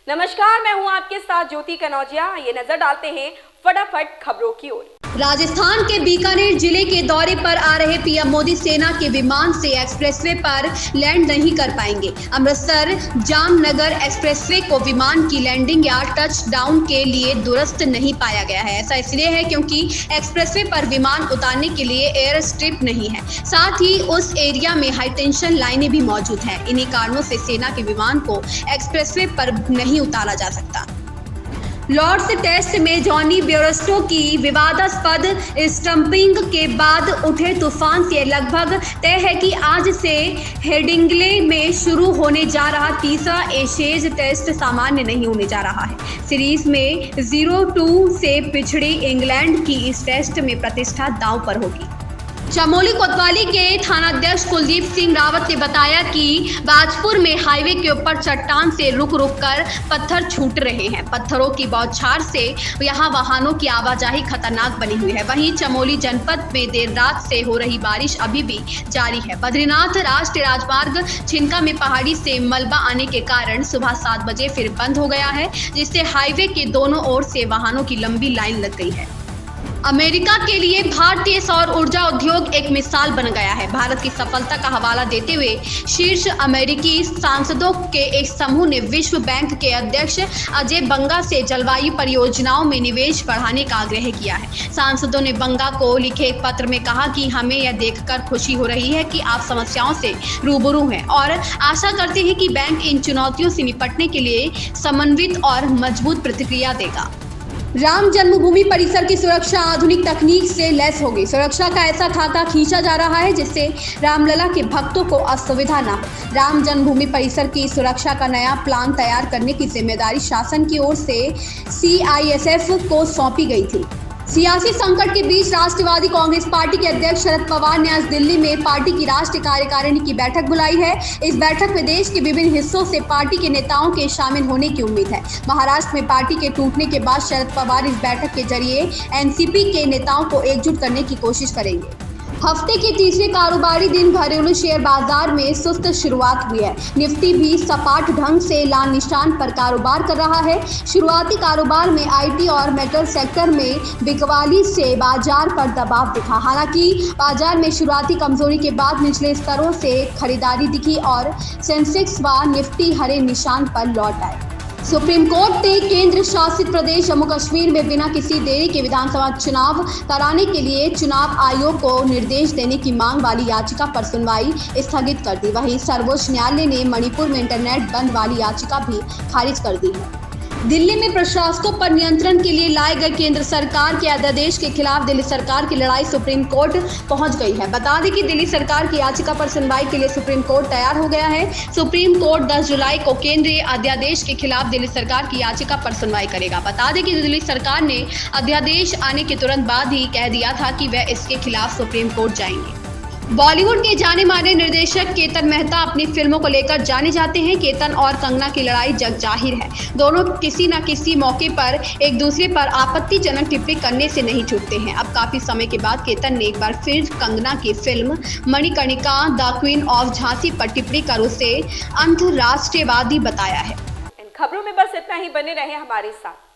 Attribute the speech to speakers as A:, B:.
A: नमस्कार, मैं हूं आपके साथ ज्योति कनौजिया। ये नजर डालते हैं फटाफट खबरों की ओर।
B: राजस्थान के बीकानेर जिले के दौरे पर आ रहे पीएम मोदी सेना के विमान से एक्सप्रेसवे पर लैंड नहीं कर पाएंगे। अमृतसर जामनगर एक्सप्रेसवे को विमान की लैंडिंग या टच डाउन के लिए दुरुस्त नहीं पाया गया है। ऐसा इसलिए है क्योंकि एक्सप्रेसवे पर विमान उतारने के लिए एयर स्ट्रिप नहीं है, साथ ही उस एरिया में हाई टेंशन लाइनें भी मौजूद हैं। इन्हीं कारणों से सेना के विमान को एक्सप्रेसवे पर नहीं उतारा जा सकता। लॉर्ड्स टेस्ट में जॉनी बेयरस्टो की विवादास्पद स्टंपिंग के बाद उठे तूफान से लगभग तय है कि आज से हेडिंग्ले में शुरू होने जा रहा तीसरा एशेज टेस्ट सामान्य नहीं होने जा रहा है। सीरीज में 0-2 से पिछड़े इंग्लैंड की इस टेस्ट में प्रतिष्ठा दांव पर होगी। चमोली कोतवाली के थानाध्यक्ष कुलदीप सिंह रावत ने बताया कि बाजपुर में हाईवे के ऊपर चट्टान से रुक रुक कर पत्थर छूट रहे हैं। पत्थरों की बौछार से यहां वाहनों की आवाजाही खतरनाक बनी हुई है। वहीं चमोली जनपद में देर रात से हो रही बारिश अभी भी जारी है। बद्रीनाथ राष्ट्रीय राजमार्ग छिनका में पहाड़ी से मलबा आने के कारण सुबह 7 बजे फिर बंद हो गया है, जिससे हाईवे के दोनों ओर से वाहनों की लंबी लाइन लग गई है। अमेरिका के लिए भारतीय सौर ऊर्जा उद्योग एक मिसाल बन गया है। भारत की सफलता का हवाला देते हुए शीर्ष अमेरिकी सांसदों के एक समूह ने विश्व बैंक के अध्यक्ष अजय बंगा से जलवायु परियोजनाओं में निवेश बढ़ाने का आग्रह किया है। सांसदों ने बंगा को लिखे एक पत्र में कहा कि हमें यह देखकर खुशी हो रही है कि आप समस्याओं से रूबरू हैं और आशा करते हैं कि बैंक इन चुनौतियों से निपटने के लिए समन्वित और मजबूत प्रतिक्रिया देगा। राम जन्मभूमि परिसर की सुरक्षा आधुनिक तकनीक से लैस होगी। सुरक्षा का ऐसा खाका खींचा जा रहा है जिससे रामलला के भक्तों को असुविधा न हो। राम जन्मभूमि परिसर की सुरक्षा का नया प्लान तैयार करने की जिम्मेदारी शासन की ओर से CISF को सौंपी गई थी। सियासी संकट के बीच राष्ट्रवादी कांग्रेस पार्टी के अध्यक्ष शरद पवार ने आज दिल्ली में पार्टी की राष्ट्रीय कार्यकारिणी की बैठक बुलाई है। इस बैठक में देश के विभिन्न हिस्सों से पार्टी के नेताओं के शामिल होने की उम्मीद है। महाराष्ट्र में पार्टी के टूटने के बाद शरद पवार इस बैठक के जरिए NCP के नेताओं को एकजुट करने की कोशिश करेंगे। हफ्ते के तीसरे कारोबारी दिन घरेलू शेयर बाजार में सुस्त शुरुआत हुई है। निफ्टी भी सपाट ढंग से लाल निशान पर कारोबार कर रहा है। शुरुआती कारोबार में IT और मेटल सेक्टर में बिकवाली से बाजार पर दबाव दिखा। हालांकि बाजार में शुरुआती कमजोरी के बाद निचले स्तरों से खरीदारी दिखी और सेंसेक्स व निफ्टी हरे निशान पर लौट आए। सुप्रीम कोर्ट ने केंद्र शासित प्रदेश जम्मू कश्मीर में बिना किसी देरी के विधानसभा चुनाव कराने के लिए चुनाव आयोग को निर्देश देने की मांग वाली याचिका पर सुनवाई स्थगित कर दी। वहीं सर्वोच्च न्यायालय ने मणिपुर में इंटरनेट बंद वाली याचिका भी खारिज कर दी है। दिल्ली में प्रशासकों पर नियंत्रण के लिए लाए गए केंद्र सरकार के अध्यादेश के खिलाफ दिल्ली सरकार की लड़ाई सुप्रीम कोर्ट पहुंच गई है। बता दें कि दिल्ली सरकार की याचिका पर सुनवाई के लिए सुप्रीम कोर्ट तैयार हो गया है। सुप्रीम कोर्ट 10 जुलाई को केंद्रीय अध्यादेश के खिलाफ दिल्ली सरकार की याचिका पर सुनवाई करेगा। बता दें कि दिल्ली सरकार ने अध्यादेश आने के तुरंत बाद ही कह दिया था कि वह इसके खिलाफ सुप्रीम कोर्ट जाएंगे। बॉलीवुड के जाने माने निर्देशक केतन मेहता अपनी फिल्मों को लेकर जाने जाते हैं। केतन और कंगना की लड़ाई जग जाहिर है। दोनों किसी न किसी मौके पर एक दूसरे पर आपत्तिजनक टिप्पणी करने से नहीं छूटते हैं। अब काफी समय के बाद केतन ने एक बार फिर कंगना की film Manikarnika the queen of Jhansi पर टिप्पणी कर उसे अंतर्राष्ट्रीयवादी बताया है।
A: इन खबरों में बस इतना ही। बने रहे हमारे साथ।